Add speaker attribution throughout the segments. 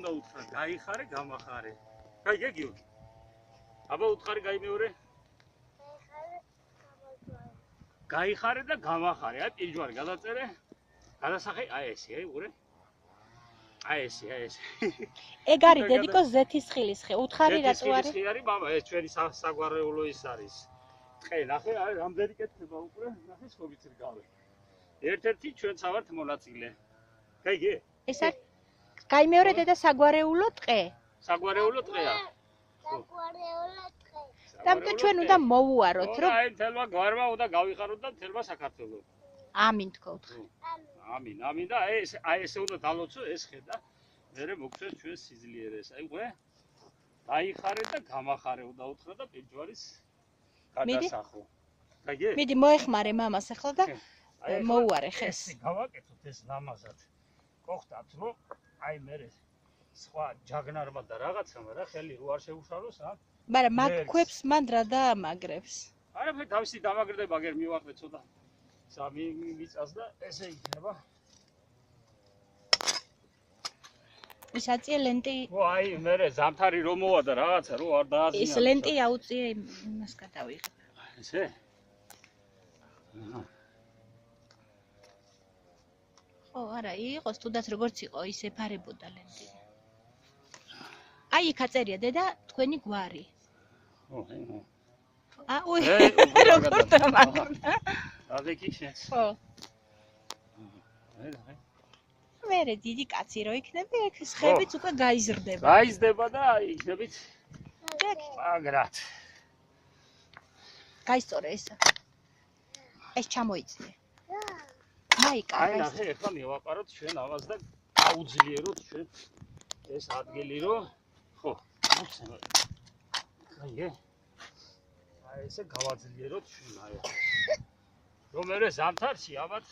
Speaker 1: უნდა უთხრა, გაიხარე, გამახარე. გაიგე გიორგი? აბა უთხარი გაი მეორე. გაიხარე და გამახარე, აი პირჯვარი გადაწერე. გადასახე, აი ესე, აი უყურე. აი ესე.
Speaker 2: ეგ არის დედიკო ზეთისხილის ხე. უთხარი რატო არის?
Speaker 1: ზეთისხილი არის, მამა, ეს ჩვენი საგვარეულო ის არის. ტყე, ნახე, აი რამდენი კეთება უყურე, ნახე სხვობით რგავი. ერთ-ერთი ჩვენც ავართ მონაწილე. გაიგე?
Speaker 2: ეს არის გაიმეორე დედა საგვარეულო ტყე.
Speaker 1: საგვარეულო ტყეა.
Speaker 3: საგვარეულო ტყე.
Speaker 2: დამტო ჩვენ უნდა მოვუაროთ, რომ
Speaker 1: აი თელმა გვარმა უნდა გავიხაროთ და თელმა საქართველოს.
Speaker 2: ამინ თქო უთხრა.
Speaker 1: ამინ და აი ესე უნდა დალოცო ეს ხედა. მერე მოგწეს ჩვენ სიძლიერეს. აი ყვე. დაიხარე და გამახარე უნდა უთხრა და პირჯვარის გადასახო. გაიგე?
Speaker 2: მიდი მოეხმარე მამას ახლა და მოუარე ხეს.
Speaker 1: გავაკეთოთ ეს ლამაზად. გოხდათ რომ აი მერე სხვა ჯაგნარმა და რაღაცამ რა ხელი რო არ შეუშალოს რა.
Speaker 2: მაგრამ მაგ ქვებს მან რა დაამაგრებს.
Speaker 1: არაფერი თავისი დამაგრდება გერ მივაყრე ცოტა. სამი მიწას და ესე იქნება.
Speaker 2: ის აწია ლენტი.
Speaker 1: ო აი მერე ზამთარი რომ მოვა და რაღაცა რო არ დააზიანო.
Speaker 2: ეს ლენტი აუწია იმას გადავიღებ.
Speaker 1: ესე?
Speaker 2: ხო, არა, იყოს თუდაც როგორც იყო, ის ეფარებოდა ლენტი. აი იქ აწერია დედა თქვენი გვარი. უი, როგორ დამაგრდა?
Speaker 1: αδეკი შენს.
Speaker 2: ხო. მერე დიდი კაცი რო იქნები, ეგ ხებიც უკვე გაიზრდება.
Speaker 1: გაიზრდება და იქნებით მაგრად.
Speaker 2: გაისწორე ეს. ეს ჩამოიწია. მაიკა.
Speaker 1: აი ნახე, ახლა მივაყაროთ ჩვენ ამას და აუძლიეროთ ჩვენ ეს ადგილი რო ხო. აიე. აი ესე გავაძლიეროთ ჩვენ აი. რომ მე ზამთარში ალბათ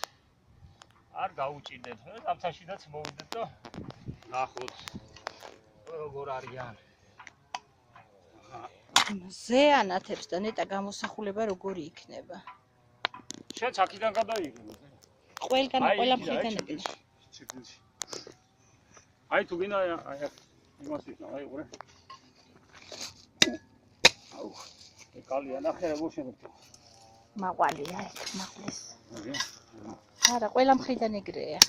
Speaker 1: არ გაუჭირდეთ. ზამთარშიდაც მოვიდეთ და ნახოთ როგორ არიან.
Speaker 2: ზე ანათებს და ნეტა გამოსახულება როგორი იქნება.
Speaker 1: შენ აქედან გადაიღე.
Speaker 2: ყველგან ყველა მხრიდან ეკიდა.
Speaker 1: აი თუ გინდა აი იმას ვიქნა, აი უყურე. აუ, ეკალია ნახე როგორ შემოდგა.
Speaker 2: მაყვალია ეს, მაყლის. არა, ყველა მხრიდან ეგრეა.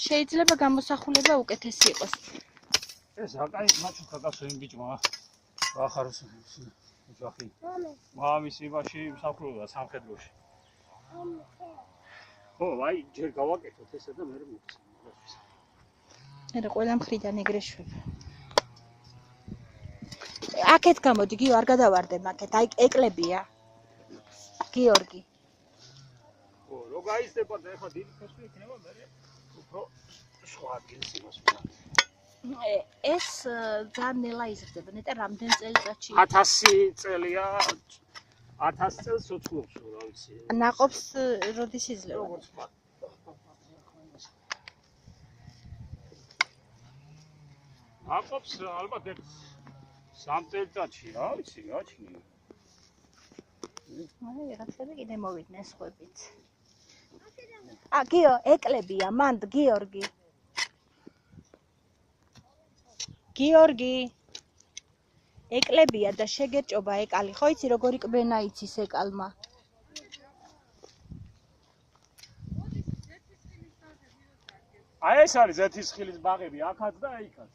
Speaker 2: შეიძლება გამოსახულება უკეთესი იყოს.
Speaker 1: ეს აკაი მაჩუქა გასო იმ ბიჭმა. ახაროს ოჯახი. მამის იმაში მსახურობდა სამხედროში. ხო, აი ჯერ გავაკეთოთ ესა და მე მოვხსენე.
Speaker 2: არა, ყველა მხრიდან ეგრე შვებ. აქეთ გამოდი, გიო, არ გადავარდე მაგეთ. აი ეკლებია. გიორგი.
Speaker 1: ხო, რო გაიზრდება და ეხლა დიდი ფესვი იქნება, მე უფრო სხვა ადგილს იმას ვიყავ.
Speaker 2: ეს ძალიან ნელა იზრდება, ნეტა რამდენ წელიწადში?
Speaker 1: 1000 წელია 1000 წელს უცხობს, რა ვიცი.
Speaker 2: ნაყოფს როდის იძლევა?
Speaker 1: ნაყოფს ალბათ 3 წელიწადში, რა ვიცი, გაჩნია.
Speaker 2: აი, რაღაცები კიდე მოვიდნენ სხვებით. გიო, ეკლებია, მანდ გიორგი. გიორგი. ეკლებია და შეგერჭობა ეკალი. ხო იცი როგორი კბენა იცის ეკალმა?
Speaker 1: აი ეს არის ზეთისხილის ბაღები, აქაც და აიქაც.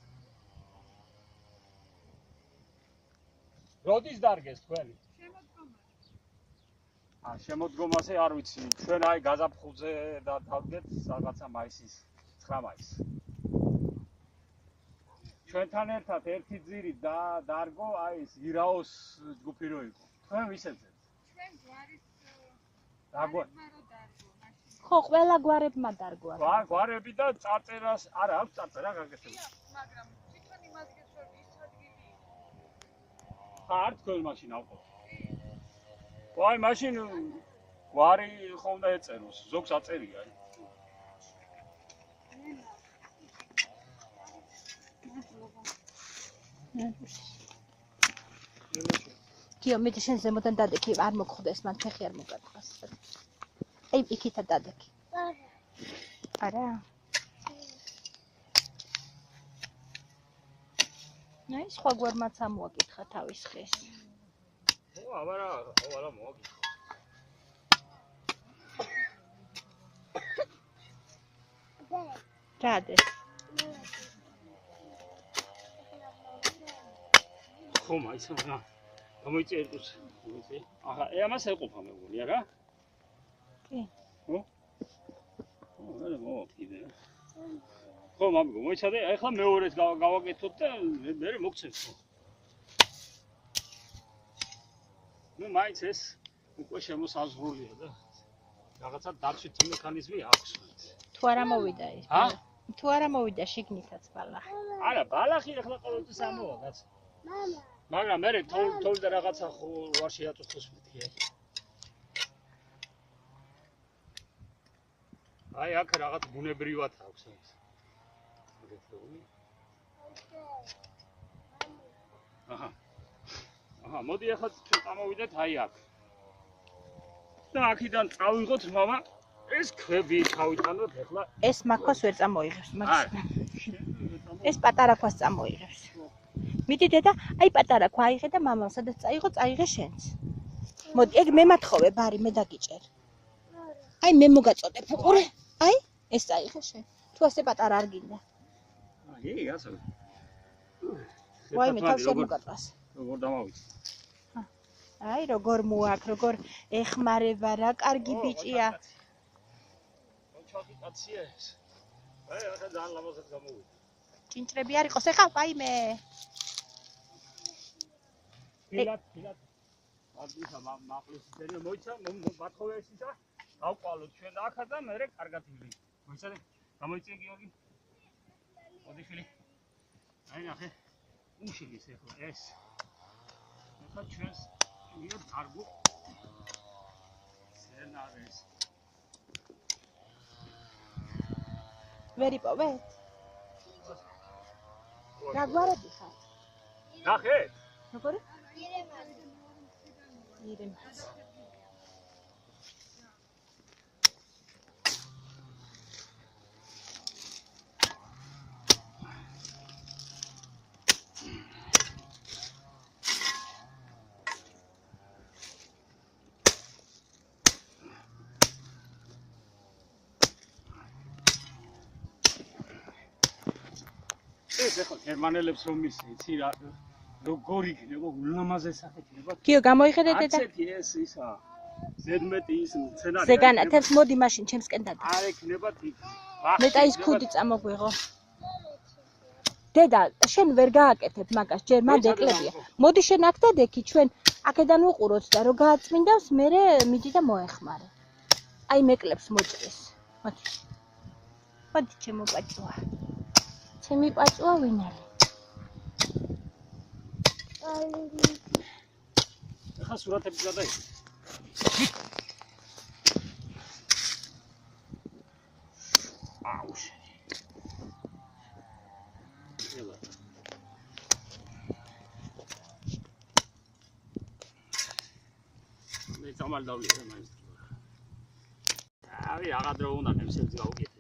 Speaker 1: როდის დარგეს თქვენი? შემოდგომაზე არ ვიცი. ჩვენ აი გაზაფხულზე და დავდგეთ რაღაცა მაისის 9 მაისს. ჩვენთან ერთად ერთი ძირი და დარგო აი ეს ირაოს ჯგუფი რო იყო. თქვენ ვისეძებთ? ჩვენ გვარის დარგო.
Speaker 2: ხო, ყველა გვარებმა დარგვა.
Speaker 1: გვარები და წარწერას, არა, აქვს წარწერა გაკეთებული.
Speaker 4: მაგრამ თვითონ იმას გეცხოვ ის ადგილი.
Speaker 1: არ თქვენ მაშინ ავყოთ. ვაი, მაშინ გვარი ხომ უნდა ეწეროს, ზოგს აწერია.
Speaker 2: გიო, მიდი შენ ზემოდან დადექი, არ მოგხვდეს, მან ფეხი არ მოგატყას. აი, იქითა დადექი. არა. აი, სხვა გვერმაც ამოაკითხა თავის ხეს.
Speaker 1: ო, აბარა, მოაკითხა.
Speaker 2: რადეს?
Speaker 1: ხო, მაიცა რა. გამოიწერდუს. მოიწე. ახლა ამას ეყოფა მეგონია რა.
Speaker 2: კი.
Speaker 1: ხო? არა მოვაკიდე. ხო, მამიგო, მოიცადე, ახლა მეორეს გავაკეთოთ და მე მოგცემ ხო. ნუ მაინც ეს უკვე შემოსაზღვრულია და რაღაცა დაცვითი მექანიზმი აქვს.
Speaker 2: თუ არა მოვიდა ის.
Speaker 1: ჰა?
Speaker 2: თუ არა მოვიდა შიგნითაც ბალახი.
Speaker 1: არა, ბალახი ახლა ყოველთვის ამოვა, კაც.
Speaker 3: მამა.
Speaker 1: მაგრამ მე თოვლ და რაღაცა ვარ შეაწუხოს მეთქი. აი აქ რაღაც ბუნებრივად აქვს ეს. აჰა, მოდი ახლა წამოვიდეთ აი აქ. და აქედან წავიღოთ მამა ეს ქვები თავიტანოთ ახლა.
Speaker 2: ეს მაქოს ვერ წამოიღებს, ეს პატარა ქვას წამოიღებს. მიდი დედა, აი პატარა ქვა აიღე და მამამ სადაც წაიღო, წაიღე შენც. მოდი, ეგ მე მათხოვე, ბარი, მე დაგიჭერ. აი მე მოგაწოდებ, უყურე. აი, ეს წაიღე შენ. თუ ასე პატარა არ გინდა.
Speaker 1: აი, ასე.
Speaker 2: ვაი, მე თავს ვერ მოგაწვას.
Speaker 1: როგორ დამავიდე?
Speaker 2: აი, როგორ მოაქ, როგორ ეხმარება რა, კარგი ბიჭია.
Speaker 1: ჩოთი კაცია ეს. აი, ახლა ძალიან ლამაზად გამოვიდა.
Speaker 2: ჭინჭრები არ იყოს, ეხა ვაიმე.
Speaker 1: ფილად. ადრისა მაღლის ძენი მოიცა, მათხოვე ეს ისა. გავყვალოთ ჩვენ აქა და მე კარგად ვიღი. მოიცადე? გამოიწია გიორგი? მოდი φίλი. აი ნახე. უშილის ახლა ეს. ახლა ჩვენს მიერ კარგო. სცენარეს.
Speaker 2: ვერიპოვეთ? რა გვარები ხარ?
Speaker 1: ნახე?
Speaker 2: როგორი?
Speaker 3: ირემად.
Speaker 2: ირემად.
Speaker 1: ეს ახლა გერმანელებს რომ იცი რა როგორ იქნება ულამაზესად იქნება.
Speaker 2: გიო გამოიხედე დედა.
Speaker 1: ასეთი ეს ისა ზედმეტი ის სცენარი.
Speaker 2: ზეგანათებს მოდი მაშინ ჩემსკენ დადა.
Speaker 1: არ ექნება თი.
Speaker 2: მეტა ის ქუდი წამოგვიღო. დედა, შენ ვერ გააკეთებ მაგას, ჯერ მანდ ეკლებია. მოდი შენ აქ დადექი, ჩვენ აქედან ვუყუროთ და რო გააწმინდავს, მერე მიდი და მოეხმარე. აი მეკლებს მოჭრეს. მოდი. მოდი ჩემო პაჭუა. ჩემი პაჭუა ვინარი?
Speaker 1: ახლა სურათები გადაიღე. აუშ. მე წამალ დავლი მაინც. აი, აღარ დრო უნდა ნემსებს გავუკეთე.